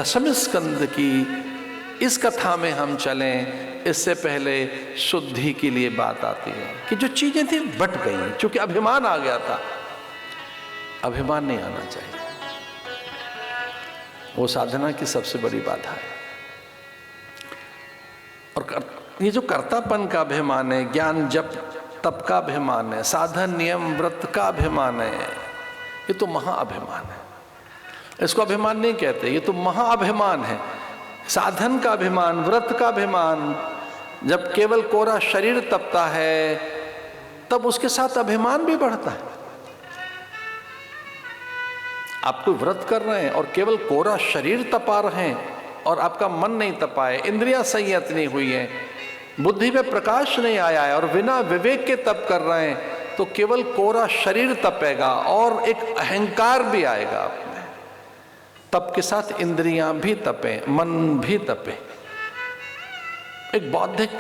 दशम स्कंद की इस कथा में हम चलें, इससे पहले शुद्धि के लिए बात आती है कि जो चीजें थी बट गई, क्योंकि अभिमान आ गया था। अभिमान नहीं आना चाहिए, वो साधना की सबसे बड़ी बाधा है। और ये जो कर्तापन का अभिमान है, ज्ञान जप तप का अभिमान है, साधन नियम व्रत का अभिमान है, ये तो महाअभिमान है। इसको अभिमान नहीं कहते, ये तो महाअभिमान है। साधन का अभिमान, व्रत का अभिमान, जब केवल कोरा शरीर तपता है तब उसके साथ अभिमान भी बढ़ता है। आप कोई व्रत कर रहे हैं और केवल कोरा शरीर तपा रहे हैं और आपका मन नहीं तपा है, इंद्रियां संयत नहीं हुई है, बुद्धि में प्रकाश नहीं आया है और बिना विवेक के तप कर रहे हैं, तो केवल कोरा शरीर तपेगा और एक अहंकार भी आएगा आप में। तप के साथ इंद्रियां भी तपे, मन भी तपे, एक बौद्धिक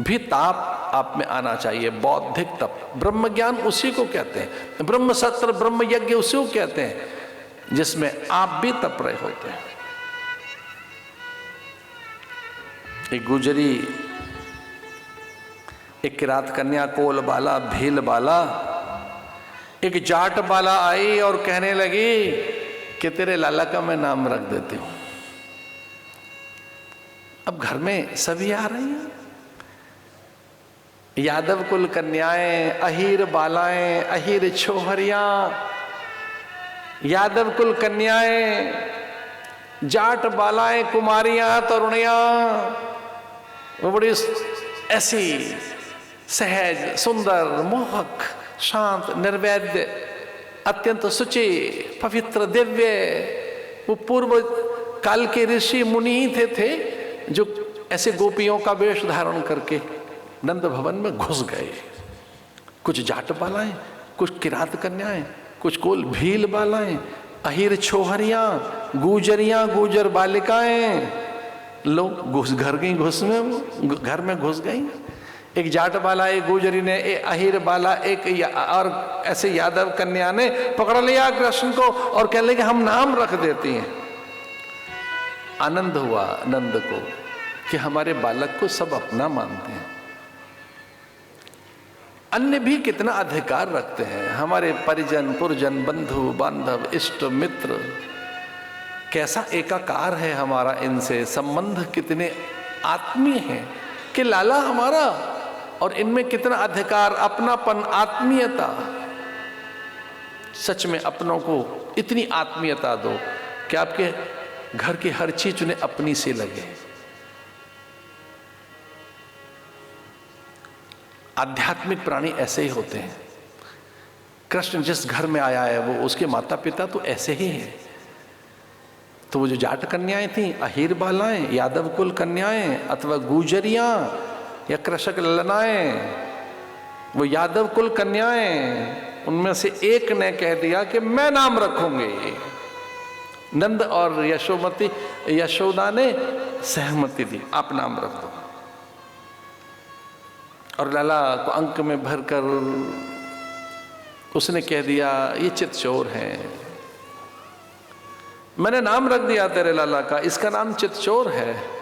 भी ताप आप में आना चाहिए, बौद्धिक तप। ब्रह्म ज्ञान उसी को कहते हैं, ब्रह्म सत्र ब्रह्म यज्ञ उसी को कहते हैं जिसमें आप भी तप रहे होते हैं। एक गुजरी, एक किरात कन्या, कोल बाला, भील बाला, एक जाट बाला आई और कहने लगी कि तेरे लाला का मैं नाम रख देती हूं। अब घर में सभी आ रही हैं, यादव कुल कन्याएं, अहीर बालाएं, अहीर छोहरियां, यादव कुल कन्याएं, जाट बालाएं, कुमारियां, तरुणियां, वो बड़ी ऐसी सहज, सुंदर, मोहक, शांत, निर्वैद्य, अत्यंत शुचि, पवित्र, दिव्य, वो पूर्व काल के ऋषि मुनि ही थे जो ऐसे गोपियों का वेश धारण करके नंद भवन में घुस गए। कुछ जाट बालाएं, कुछ किरात कन्याएं, कुछ कोल भील बालाएं, अहीर छोहरियां, गुजरियां, गुजर बालिकाएं, लोग घुस घर गई, घर में घुस गई। एक जाट बाला, एक गुजरी ने, एक अहीर बाला, एक और ऐसे यादव कन्या ने पकड़ लिया कृष्ण को और कह लगे हम नाम रख देती हैं। आनंद हुआ नंद को कि हमारे बालक को सब अपना मानते हैं। अन्य भी कितना अधिकार रखते हैं, हमारे परिजन पुरजन, बंधु बांधव, इष्ट मित्र, कैसा एकाकार है हमारा इनसे, संबंध कितने आत्मीय हैं कि लाला हमारा, और इनमें कितना अधिकार, अपनापन, आत्मीयता। सच में अपनों को इतनी आत्मीयता दो कि आपके घर की हर चीज उन्हें अपनी सी लगे। आध्यात्मिक प्राणी ऐसे ही होते हैं। कृष्ण जिस घर में आया है वो उसके माता पिता तो ऐसे ही हैं। तो वो जो जाट कन्याएं थी, अहीर बालाएं, यादव कुल कन्याएं अथवा गुजरियां या कृषक ललनाएं, वो यादव कुल कन्याएं, उनमें से एक ने कह दिया कि मैं नाम रखूंगी। नंद और यशोदा ने सहमति दी, आप नाम रख दो। और लाला को अंक में भरकर उसने कह दिया ये चितचोर है, मैंने नाम रख दिया तेरे लाला का, इसका नाम चितचोर है।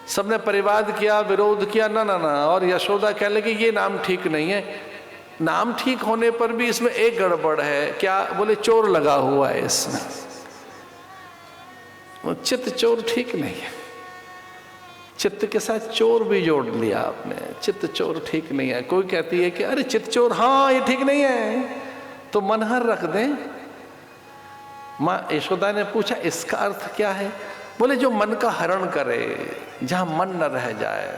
सबने परिवाद किया, विरोध किया, ना ना ना। और यशोदा कह लगी ये नाम ठीक नहीं है। नाम ठीक होने पर भी इसमें एक गड़बड़ है। क्या? बोले चोर लगा हुआ है इसमें। चित्त चोर ठीक नहीं है, चित्त के साथ चोर भी जोड़ लिया आपने, चित्त चोर ठीक नहीं है। कोई कहती है कि अरे चित्त चोर, हाँ ये ठीक नहीं है, तो मनहर रख दें। माँ यशोदा ने पूछा इसका अर्थ क्या है? बोले जो मन का हरण करे, जहां मन न रह जाए,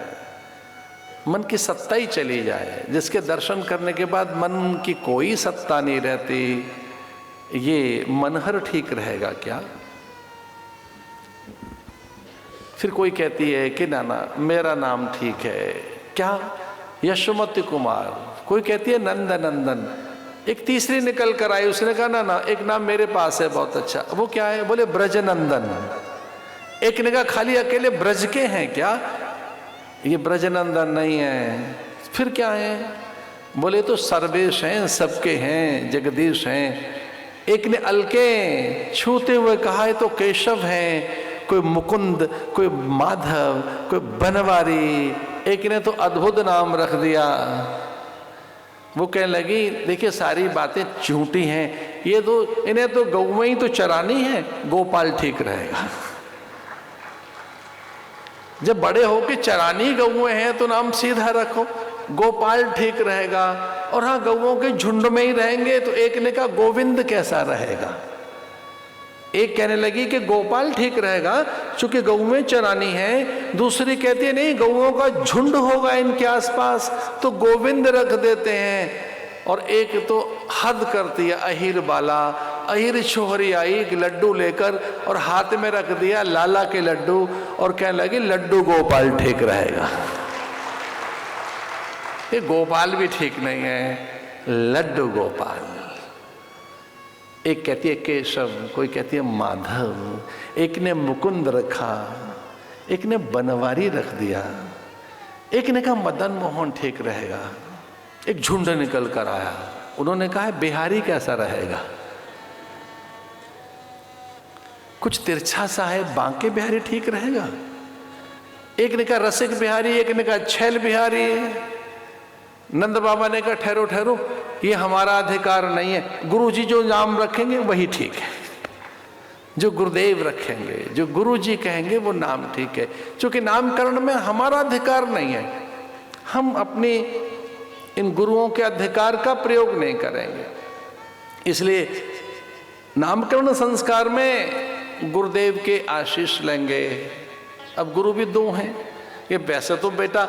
मन की सत्ता ही चली जाए, जिसके दर्शन करने के बाद मन की कोई सत्ता नहीं रहती, ये मनहर ठीक रहेगा क्या? फिर कोई कहती है कि ना ना मेरा नाम ठीक है, क्या? यशोमती कुमार। कोई कहती है नंद नंदन। एक तीसरी निकल कर आई, उसने कहा ना ना एक नाम मेरे पास है बहुत अच्छा। वो क्या है? बोले ब्रजनंदन। एक ने कहा खाली अकेले ब्रज के हैं क्या? ये ब्रजनंदन नहीं है। फिर क्या है? बोले तो सर्वेश हैं, सबके हैं, जगदीश हैं। एक ने अलके छूते हुए कहा है तो केशव हैं, कोई मुकुंद, कोई माधव, कोई बनवारी, एक ने तो अद्भुत नाम रख दिया। वो कहने लगी देखिए सारी बातें झूठी हैं, ये तो इन्हें तो गऊ ही तो चरानी है, गोपाल ठीक रहेगा। जब बड़े होके चरानी गऊ हैं तो नाम सीधा रखो, गोपाल ठीक रहेगा। और हाँ गऊओं के झुंड में ही रहेंगे तो एक ने कहा गोविंद कैसा रहेगा। एक कहने लगी कि गोपाल ठीक रहेगा क्योंकि गऊएं चरानी है, दूसरी कहती है नहीं गऊओं का झुंड होगा इनके आसपास तो गोविंद रख देते हैं। और एक तो हद करती है अहीर बाला, अहीर छोहरी आई एक लड्डू लेकर और हाथ में रख दिया लाला के लड्डू और कहने लगी लड्डू गोपाल ठीक रहेगा। ये गोपाल भी ठीक नहीं है, लड्डू गोपाल। एक कहती है केशव, कोई कहती है माधव, एक ने मुकुंद रखा, एक ने बनवारी रख दिया, एक ने कहा मदन मोहन ठीक रहेगा। एक झुंड निकल कर आया, उन्होंने कहा बिहारी कैसा रहेगा। कुछ तिरछा सा है, बांके बिहारी ठीक रहेगा। एक ने कहा रसिक बिहारी, एक ने कहा छैल बिहारी। नंद बाबा ने कहा ठहरो ठहरो, ये हमारा अधिकार नहीं है, गुरुजी जो नाम रखेंगे वही ठीक है, जो गुरुदेव रखेंगे, जो गुरुजी कहेंगे वो नाम ठीक है। क्योंकि नामकरण में हमारा अधिकार नहीं है, हम अपने इन गुरुओं के अधिकार का प्रयोग नहीं करेंगे। इसलिए नामकरण संस्कार में गुरुदेव के आशीष लेंगे। अब गुरु भी दो हैं, ये वैसे तो बेटा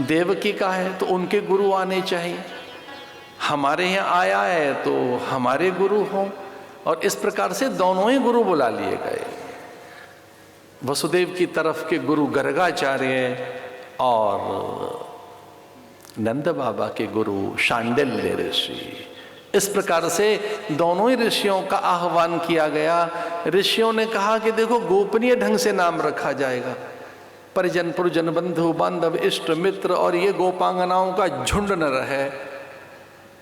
देवकी का है तो उनके गुरु आने चाहिए, हमारे यहाँ आया है तो हमारे गुरु हों, और इस प्रकार से दोनों ही गुरु बुला लिए गए। वसुदेव की तरफ के गुरु गर्गाचार्य और नंद बाबा के गुरु शांडिल्य ऋषि। इस प्रकार से दोनों ही ऋषियों का आह्वान किया गया। ऋषियों ने कहा कि देखो गोपनीय ढंग से नाम रखा जाएगा, परिजन पुरजन बंधु बांधव इष्ट मित्र और ये गोपांगनाओं का झुंड न रहे।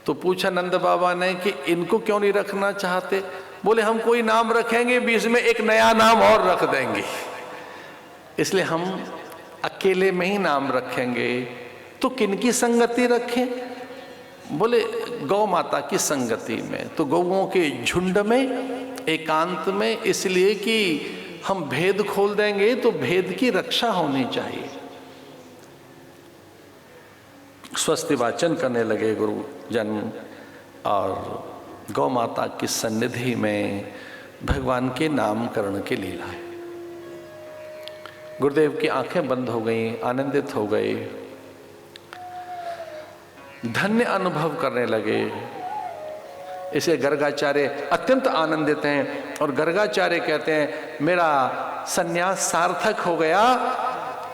तो पूछा नंद बाबा ने कि इनको क्यों नहीं रखना चाहते। बोले हम कोई नाम रखेंगे बीच में एक नया नाम और रख देंगे, इसलिए हम अकेले में ही नाम रखेंगे। तो किनकी संगति रखें। बोले गौ माता की संगति में, तो गौओं के झुंड में एकांत में, इसलिए कि हम भेद खोल देंगे तो भेद की रक्षा होनी चाहिए। स्वस्ति वाचन करने लगे गुरुजन और गौ माता की सन्निधि में भगवान के नामकरण की लीला है। गुरुदेव की आंखें बंद हो गई, आनंदित हो गए, धन्य अनुभव करने लगे। इसे गर्गाचार्य अत्यंत आनंदित हैं और गर्गाचार्य कहते हैं मेरा सन्यास सार्थक हो गया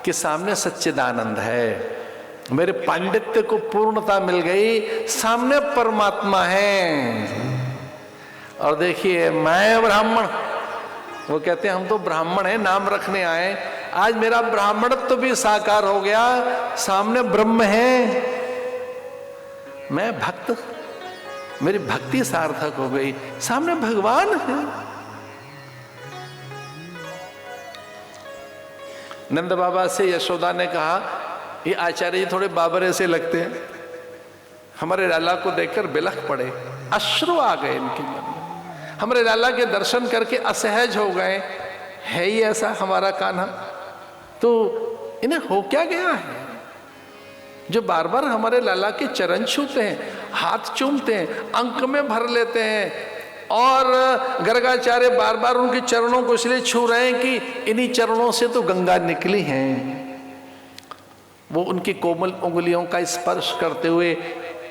कि सामने सच्चिदानंद है, मेरे पांडित्य को पूर्णता मिल गई, सामने परमात्मा है। और देखिए मैं ब्राह्मण, वो कहते हैं हम तो ब्राह्मण हैं, नाम रखने आए, आज मेरा ब्राह्मणत्व भी साकार हो गया, सामने ब्रह्म है, मैं भक्त, मेरी भक्ति सार्थक हो गई, सामने भगवान है। नंद बाबा से यशोदा ने कहा ये आचार्य जी थोड़े बाबरे से लगते हैं, हमारे लाला को देखकर बिलख पड़े, अश्रु आ गए इनके मन में, हमारे लाला के दर्शन करके असहज हो गए, है ही ऐसा हमारा कान्हा। तो इन्हें हो क्या गया है जो बार बार हमारे लाला के चरण छूते हैं, हाथ चूमते हैं, अंक में भर लेते हैं, और गर्गाचार्य बार बार उनके चरणों को इसलिए छू रहे हैं कि इन्हीं चरणों से तो गंगा निकली है। वो उनकी कोमल उंगलियों का स्पर्श करते हुए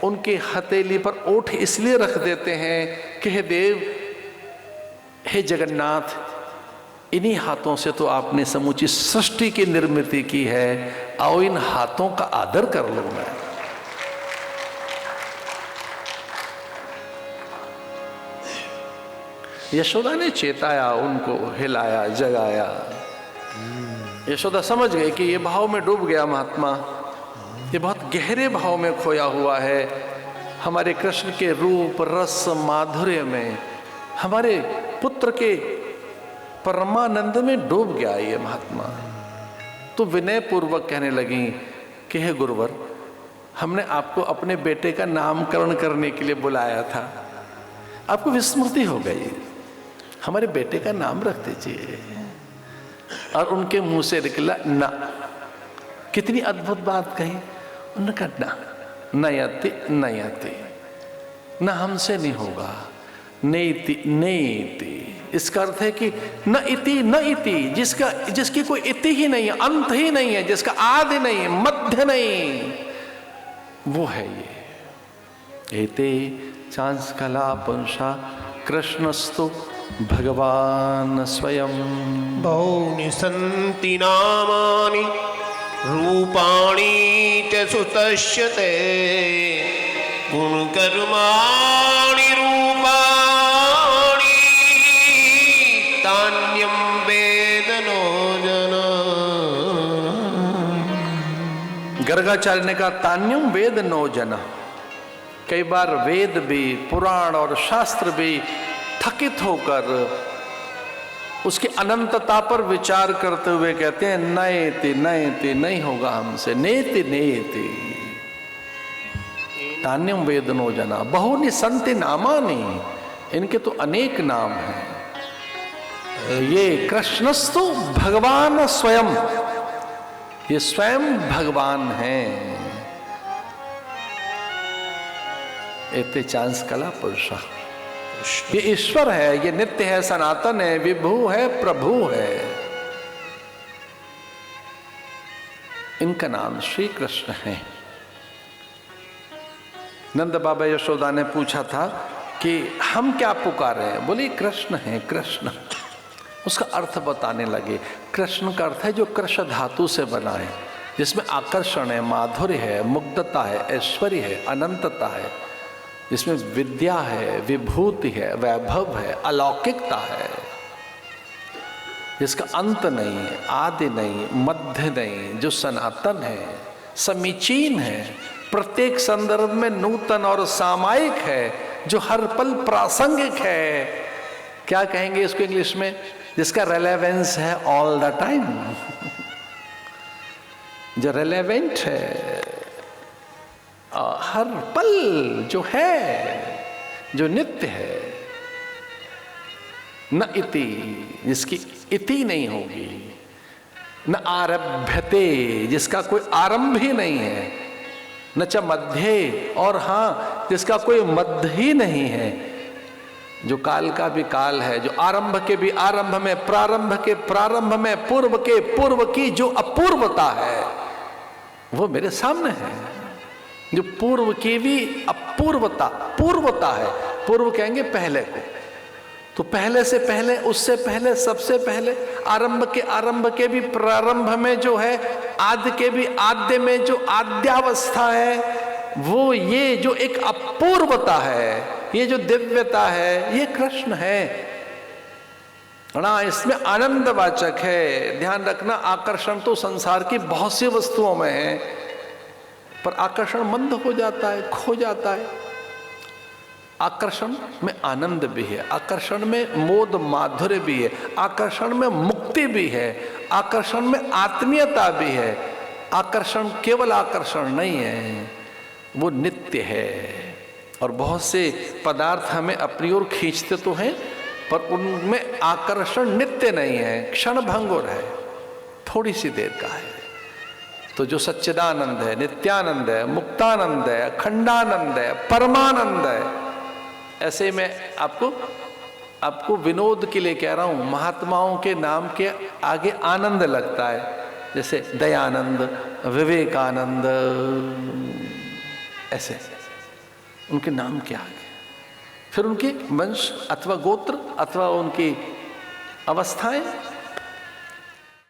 उनकी हथेली पर ओठ इसलिए रख देते हैं कि हे देव, हे जगन्नाथ, इन्हीं हाथों से तो आपने समूची सृष्टि की निर्मित की है, आओ इन हाथों का आदर कर लो। मैं यशोदा ने चेताया, उनको हिलाया, जगाया। यशोदा समझ गई कि ये भाव में डूब गया महात्मा, ये बहुत गहरे भाव में खोया हुआ है, हमारे कृष्ण के रूप रस माधुर्य में, हमारे पुत्र के परमानंद में डूब गया ये महात्मा। तो विनय पूर्वक कहने लगी कि हे गुरुवर, हमने आपको अपने बेटे का नामकरण करने के लिए बुलाया था, आपको विस्मृति हो गई, हमारे बेटे का नाम रख दीजिए। और उनके मुंह से निकला ना। कितनी अद्भुत बात कही। उन्होंने कहा ना, नयति नयति, ना हमसे नहीं होगा, नेति नेति। इसका अर्थ है कि न इति न इति, जिसकी कोई इति ही नहीं है, अंत ही नहीं है, जिसका आदि नहीं है, मध्य नहीं, वो है ये। एते चांस कला पुंसा कृष्णस्तु भगवान स्वयं। बहुनि सन्ति नामानि रूपाणि च सुतस्य ते, गुणकर्माणि रूपाणि तान्यं वेद नो जन। गर्गाचार्य ने कहा तान्यम वेद नो जन। कई बार वेद भी, पुराण और शास्त्र भी थकित होकर उसकी अनंतता पर विचार करते हुए कहते हैं नयति नयति, नहीं होगा हमसे, नेति नेति। तान्यम वेदनो जना बहुनि संति नामानि, इनके तो अनेक नाम हैं। ये कृष्णस्तु भगवान स्वयं, ये स्वयं भगवान हैं। एते चांस कला पुरुषा, ये ईश्वर है, ये नित्य है, सनातन है, विभु है, प्रभु है। इनका नाम श्री कृष्ण है। नंद बाबा यशोदा ने पूछा था कि हम क्या पुकारे हैं, बोले कृष्ण है कृष्ण। उसका अर्थ बताने लगे। कृष्ण का अर्थ है जो कृष धातु से बना है, जिसमें आकर्षण है, माधुर्य है, मुग्धता है, ऐश्वर्य है, अनंतता है, जिसमें विद्या है, विभूति है, वैभव है, अलौकिकता है, जिसका अंत नहीं है, आदि नहीं, मध्य नहीं, जो सनातन है, समीचीन है, प्रत्येक संदर्भ में नूतन और सामायिक है, जो हर पल प्रासंगिक है। क्या कहेंगे इसको इंग्लिश में? जिसका रेलेवेंस है ऑल द टाइम, जो रेलेवेंट है हर पल, जो है, जो नित्य है। न इति, जिसकी इति नहीं होगी, न आरभ्यते, जिसका कोई आरंभ ही नहीं है, न च मध्य, और हाँ जिसका कोई मध्य ही नहीं है, जो काल का भी काल है, जो आरंभ के भी आरंभ में, प्रारंभ के प्रारंभ में, पूर्व के पूर्व की जो अपूर्वता है, वो मेरे सामने है। जो पूर्व की भी अपूर्वता, पूर्वता है, पूर्व कहेंगे पहले को, तो पहले से पहले, उससे पहले, सबसे पहले, आरंभ के भी प्रारंभ में जो है, आदि के भी आद्य में जो आद्यावस्था है, वो ये जो एक अपूर्वता है, ये जो दिव्यता है, ये कृष्ण है ना। इसमें आनंदवाचक है। ध्यान रखना, आकर्षण तो संसार की बहुत सी वस्तुओं में है, पर आकर्षण मंद हो जाता है, खो जाता है। आकर्षण में आनंद भी है, आकर्षण में मोद माधुर्य भी है, आकर्षण में मुक्ति भी है, आकर्षण में आत्मीयता भी है। आकर्षण केवल आकर्षण नहीं है, वो नित्य है। और बहुत से पदार्थ हमें अपनी ओर खींचते तो हैं, पर उनमें आकर्षण नित्य नहीं है, क्षण भंगुर है, थोड़ी सी देर का है। तो जो सच्चिदानंद है, नित्यानंद है, मुक्तानंद है, अखंडानंद है, परमानंद है, ऐसे में आपको विनोद के लिए कह रहा हूं, महात्माओं के नाम के आगे आनंद लगता है, जैसे दयानंद, विवेकानंद, ऐसे उनके नाम के आगे, फिर उनके वंश अथवा गोत्र अथवा उनकी अवस्थाएं